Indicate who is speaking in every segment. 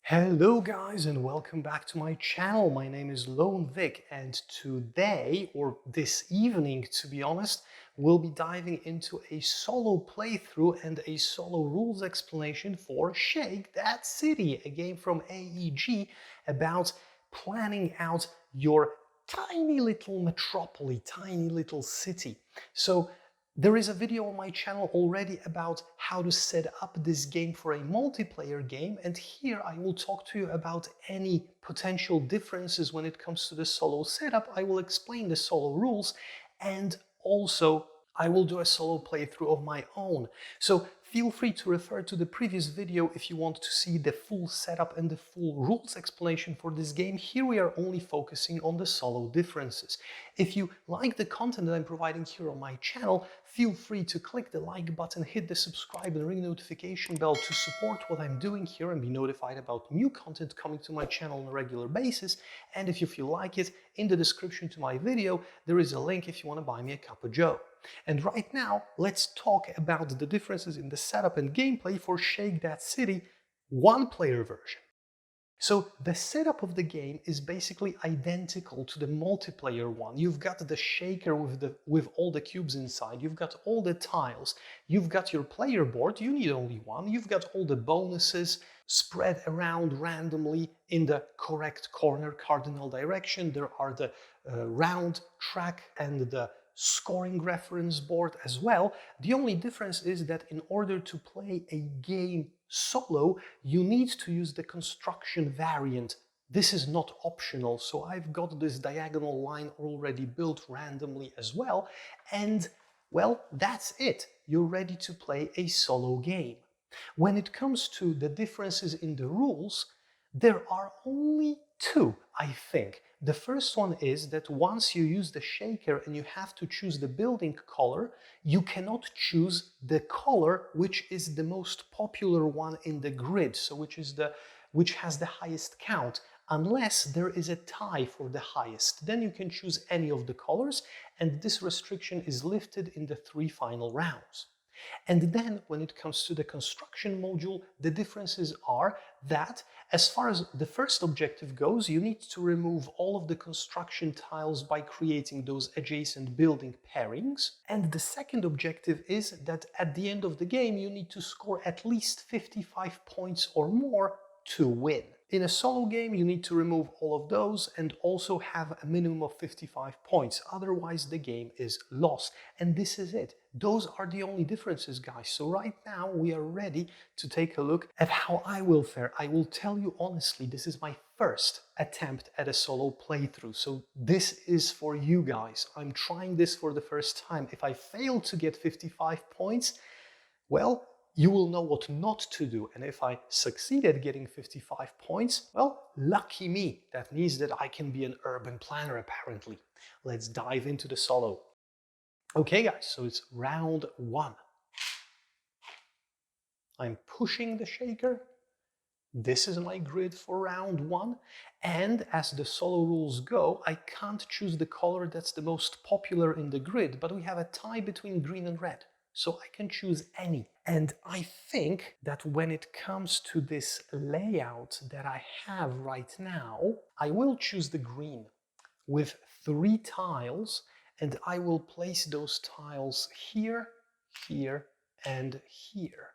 Speaker 1: Hello guys and welcome back to my channel. My name is Lone Vic and today, or this evening to be honest, we'll be diving into a solo playthrough and a solo rules explanation for Shake That City, a game from AEG about planning out your tiny little metropolis, tiny little city. So there is a video on my channel already about how to set up this game for a multiplayer game, and here I will talk to you about any potential differences when it comes to the solo setup. I will explain the solo rules, and also I will do a solo playthrough of my own. So feel free to refer to the previous video if you want to see the full setup and the full rules explanation for this game. Here we are only focusing on the solo differences. If you like the content that I'm providing here on my channel, feel free to click the like button, hit the subscribe and ring notification bell to support what I'm doing here and be notified about new content coming to my channel on a regular basis. And if you feel like it, in the description to my video, there is a link if you want to buy me a cup of joe. And right now, let's talk about the differences in the setup and gameplay for Shake That City one-player version. So the setup of the game is basically identical to the multiplayer one. You've got the shaker with all the cubes inside, you've got all the tiles, you've got your player board, you need only one, you've got all the bonuses spread around randomly in the correct corner cardinal direction. There are the round track and the scoring reference board as well. The only difference is that in order to play a game solo, you need to use the construction variant. This is not optional, so I've got this diagonal line already built randomly as well, and well, that's it. You're ready to play a solo game. When it comes to the differences in the rules, there are only two, I think. The first one is that once you use the shaker and you have to choose the building color, you cannot choose the color which is the most popular one in the grid, so which has the highest count, unless there is a tie for the highest. Then you can choose any of the colors, and this restriction is lifted in the 3 final rounds. And then when it comes to the construction module, the differences are that as far as the first objective goes, you need to remove all of the construction tiles by creating those adjacent building pairings. And the second objective is that at the end of the game, you need to score at least 55 points or more to win. In a solo game, you need to remove all of those and also have a minimum of 55 points. Otherwise, the game is lost. And this is it. Those are the only differences, guys. So right now, we are ready to take a look at how I will fare. I will tell you honestly, this is my first attempt at a solo playthrough. So this is for you guys. I'm trying this for the first time. If I fail to get 55 points, well, you will know what not to do. And if I succeed at getting 55 points, well, lucky me. That means that I can be an urban planner, apparently. Let's dive into the solo. Okay, guys, so it's round 1. I'm pushing the shaker. This is my grid for round 1. And as the solo rules go, I can't choose the color that's the most popular in the grid, but we have a tie between green and red. So I can choose any. And I think that when it comes to this layout that I have right now, I will choose the green with 3 tiles, and I will place those tiles here, here, and here.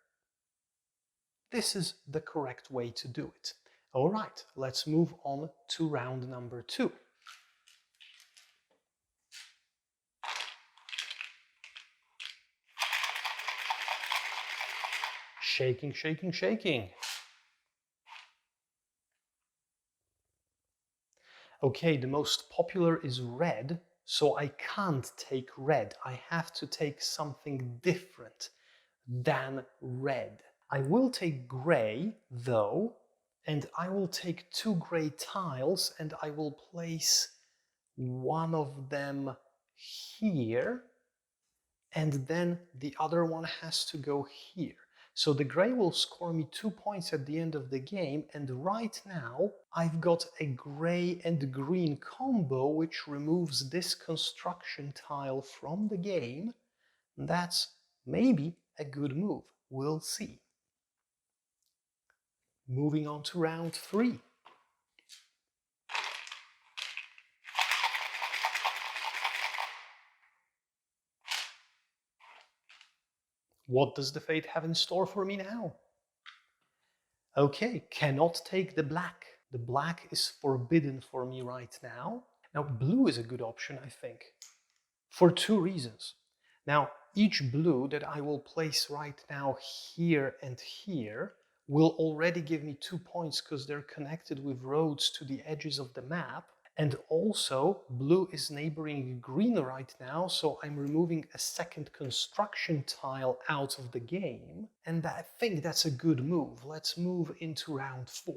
Speaker 1: This is the correct way to do it. All right, let's move on to round number 2. Shaking, shaking, shaking. Okay, the most popular is red, so I can't take red. I have to take something different than red. I will take gray, though, and I will take 2 gray tiles and I will place one of them here, and then the other one has to go here. So the gray will score me 2 points at the end of the game, and right now I've got a gray and green combo which removes this construction tile from the game. That's maybe a good move. We'll see. Moving on to round 3. What does the fate have in store for me now? Okay, cannot take the black. The black is forbidden for me right now. Now, blue is a good option, I think, for 2 reasons. Now, each blue that I will place right now here and here will already give me 2 points because they're connected with roads to the edges of the map. And also, blue is neighboring green right now, so I'm removing a second construction tile out of the game. And I think that's a good move. Let's move into round 4.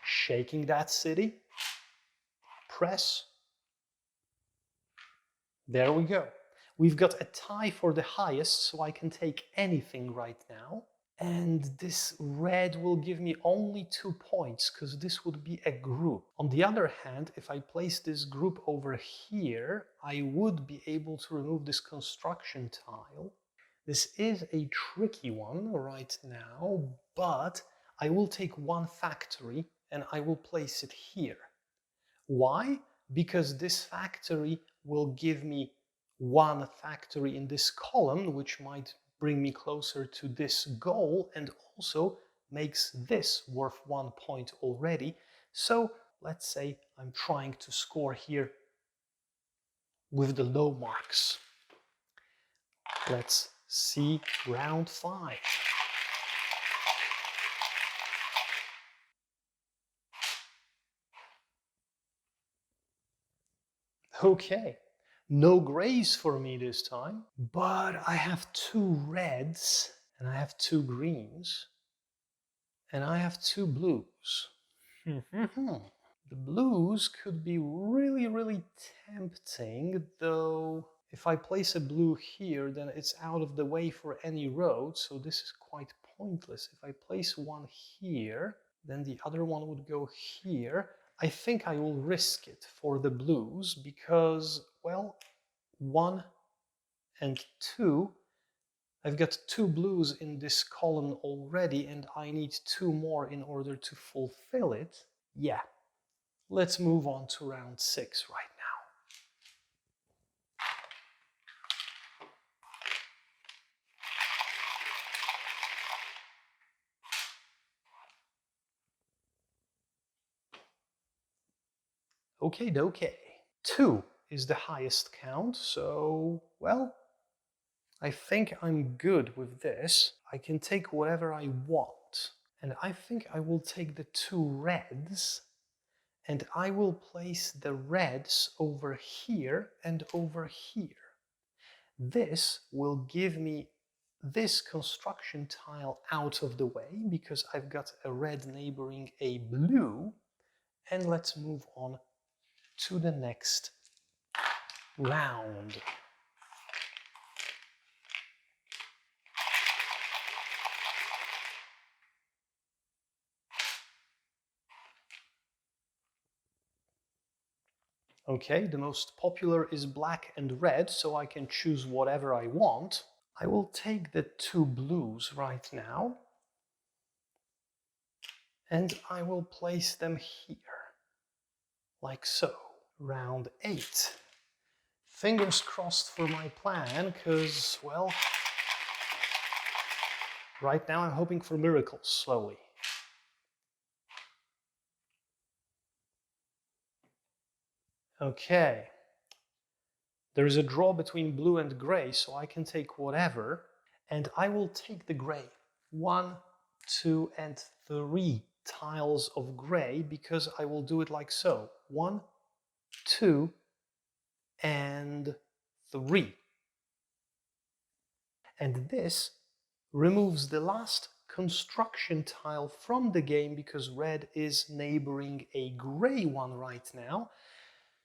Speaker 1: Shaking that city. Press. There we go. We've got a tie for the highest, so I can take anything right now. And this red will give me only 2 points, because this would be a group. On the other hand, if I place this group over here, I would be able to remove this construction tile. This is a tricky one right now, but I will take one factory and I will place it here. Why? Because this factory will give me one factory in this column, which might bring me closer to this goal and also makes this worth 1 point already. So let's say I'm trying to score here with the low marks. Let's see round 5. Okay, no grays for me this time, but I have 2 reds and I have 2 greens and I have 2 blues. The blues could be really tempting, though if I place a blue here, then it's out of the way for any road, so this is quite pointless. If I place one here, then the other one would go here. I think I will risk it for the blues because, well, 1 and 2, I've got 2 blues in this column already and I need 2 more in order to fulfill it. Yeah, let's move on to round 6 right now. Okay, okay. 2 is the highest count, so, well, I think I'm good with this. I can take whatever I want. And I think I will take the 2 reds and I will place the reds over here and over here. This will give me this construction tile out of the way because I've got a red neighboring a blue. And let's move on to the next round. Okay, the most popular is black and red, so I can choose whatever I want. I will take the 2 blues right now, and I will place them here, like so. Round 8. Fingers crossed for my plan, because, well, right now I'm hoping for miracles, slowly. Okay. There is a draw between blue and gray, so I can take whatever, and I will take the gray. 1, 2, and 3 tiles of gray, because I will do it like so. 1, 2, and 3. And this removes the last construction tile from the game because red is neighboring a gray one right now.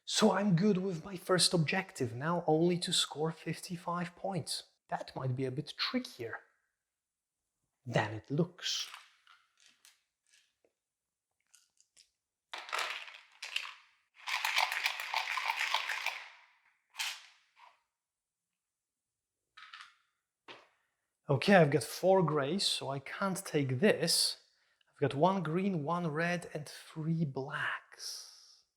Speaker 1: So I'm good with my first objective, now only to score 55 points. That might be a bit trickier than it looks. Okay, I've got 4 grays, so I can't take this. I've got 1 green, 1 red, and 3 blacks.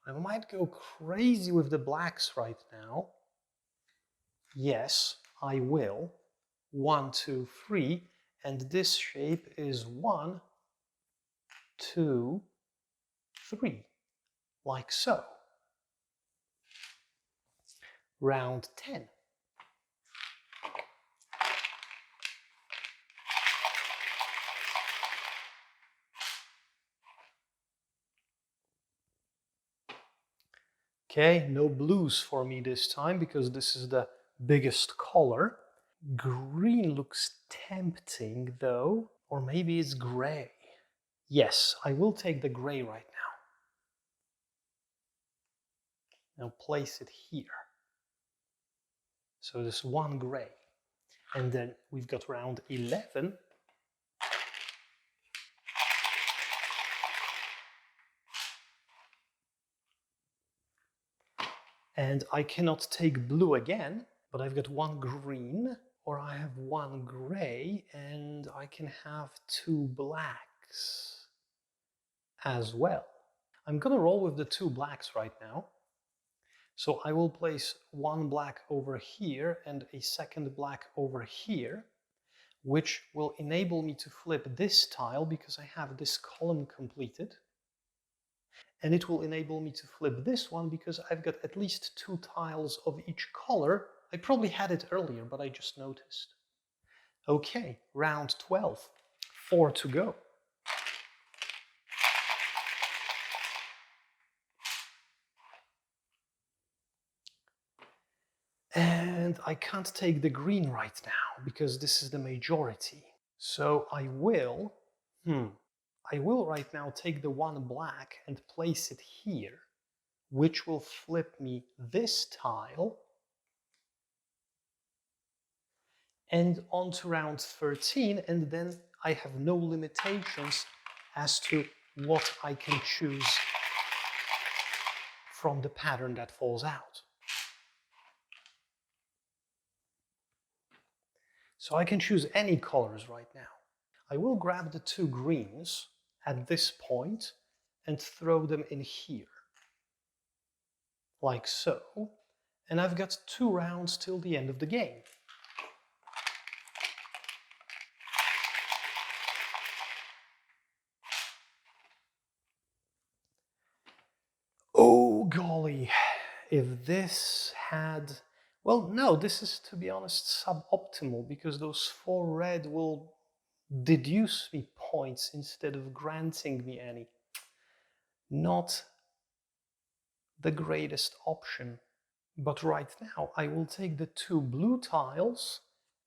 Speaker 1: I might go crazy with the blacks right now. Yes, I will. 1, 2, 3, and this shape is 1, 2, 3, like so. Round 10. Okay, no blues for me this time because this is the biggest color. Green looks tempting though, or maybe it's gray. Yes, I will take the gray right now. Now place it here. So there's 1 gray. And then we've got round 11. And I cannot take blue again, but I've got 1 green, or I have 1 gray, and I can have 2 blacks as well. I'm gonna roll with the 2 blacks right now. So I will place 1 black over here and a second black over here, which will enable me to flip this tile because I have this column completed. And it will enable me to flip this one because I've got at least 2 tiles of each color. I probably had it earlier, but I just noticed. Okay, round 12, 4 to go. And I can't take the green right now because this is the majority. So I will right now take the 1 black and place it here, which will flip me this tile. And on to round 13, and then I have no limitations as to what I can choose from the pattern that falls out. So I can choose any colors right now. I will grab the 2 greens at this point and throw them in here, like so, and I've got 2 rounds till the end of the game. Oh golly, if this had... Well, no, this is, to be honest, suboptimal because those 4 red will deduce me points instead of granting me any. Not the greatest option. But right now I will take the 2 blue tiles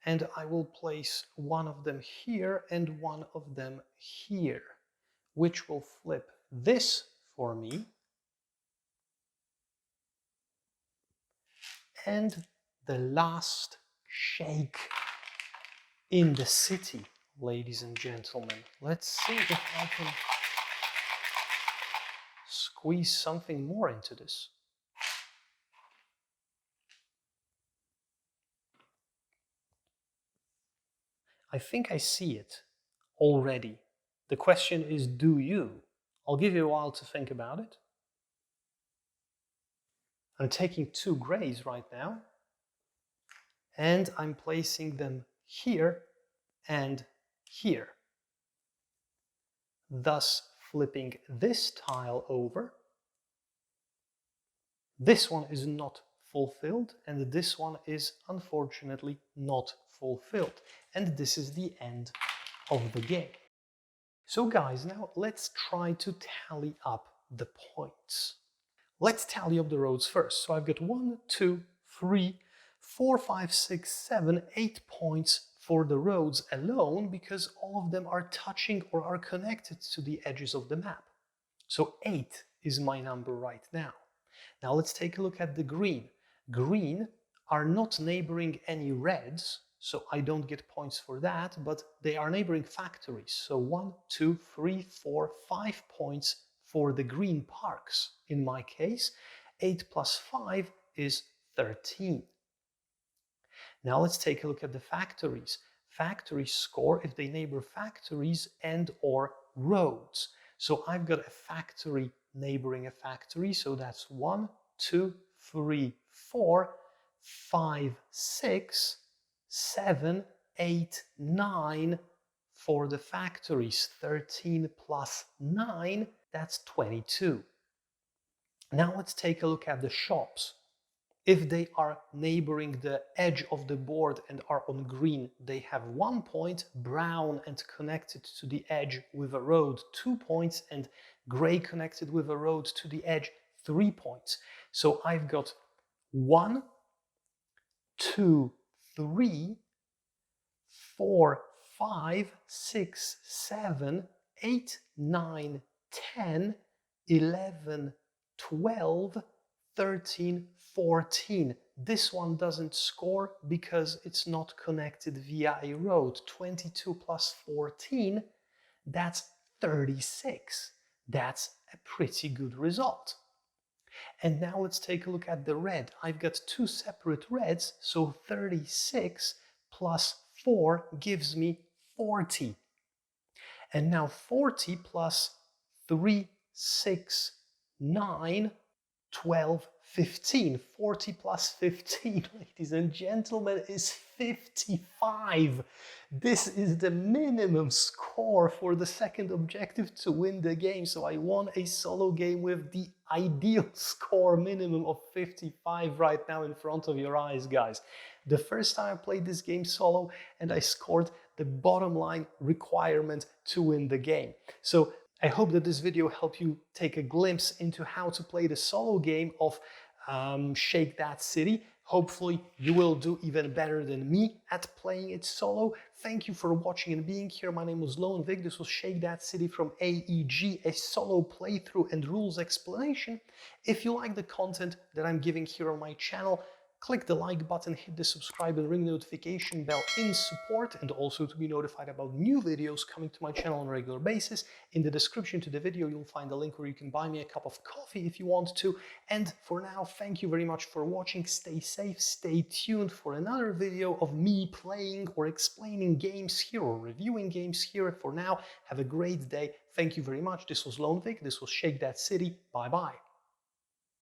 Speaker 1: and I will place one of them here and one of them here, which will flip this for me. And the last shake in the city, ladies and gentlemen. Let's see if I can squeeze something more into this. I think I see it already. The question is, do you? I'll give you a while to think about it. I'm taking 2 grays right now, and I'm placing them here and here, thus flipping this tile over. This one is not fulfilled, and this one is unfortunately not fulfilled. And this is the end of the game. So guys, now let's try to tally up the points. Let's tally up the roads first. So I've got 1, 2, 3, 4, 5, 6, 7, 8 points for the roads alone because all of them are touching or are connected to the edges of the map. So 8 is my number right now. Now let's take a look at the green. Green are not neighboring any reds, so I don't get points for that, but they are neighboring factories. So 1, 2, 3, 4, 5 points for the green parks. In my case, 8 plus 5 is 13. Now let's take a look at the factories. factory score if they neighbor factories and or roads. So I've got a factory neighboring a factory, so that's 1, 2, 3, 4, 5, 6, 7, 8, 9 for the factories. 13 plus 9, that's 22. Now let's take a look at the shops. If they are neighboring the edge of the board and are on green, they have 1 point, brown and connected to the edge with a road 2 points, and gray connected with a road to the edge 3 points. So I've got 1, 2, 3, 4, 5, 6, 7, 8, 9, 10, 11, 12, 13, 14. This one doesn't score because it's not connected via a road. 22 plus 14, that's 36. That's a pretty good result. And now let's take a look at the red. I've got 2 separate reds, so 36 plus 4 gives me 40. And now 40 plus 3, 6, 9, 12, 15. 40 plus 15, ladies and gentlemen, is 55. This is the minimum score for the second objective to win the game. So I won a solo game with the ideal score minimum of 55 right now in front of your eyes, guys. The first time I played this game solo, and I scored the bottom line requirement to win the game. So I hope that this video helped you take a glimpse into how to play the solo game of Shake That City. Hopefully you will do even better than me at playing it solo. Thank you for watching and being here. My name was Lone Vic. This was Shake That City from AEG, a solo playthrough and rules explanation. If you like the content that I'm giving here on my channel, click the like button, hit the subscribe and ring the notification bell in support, and also to be notified about new videos coming to my channel on a regular basis. In the description to the video you'll find a link where you can buy me a cup of coffee if you want to. And for now, thank you very much for watching. Stay safe, stay tuned for another video of me playing or explaining games here or reviewing games here. For now, have a great day. Thank you very much. This was Lone Vic. This was Shake That City. Bye bye.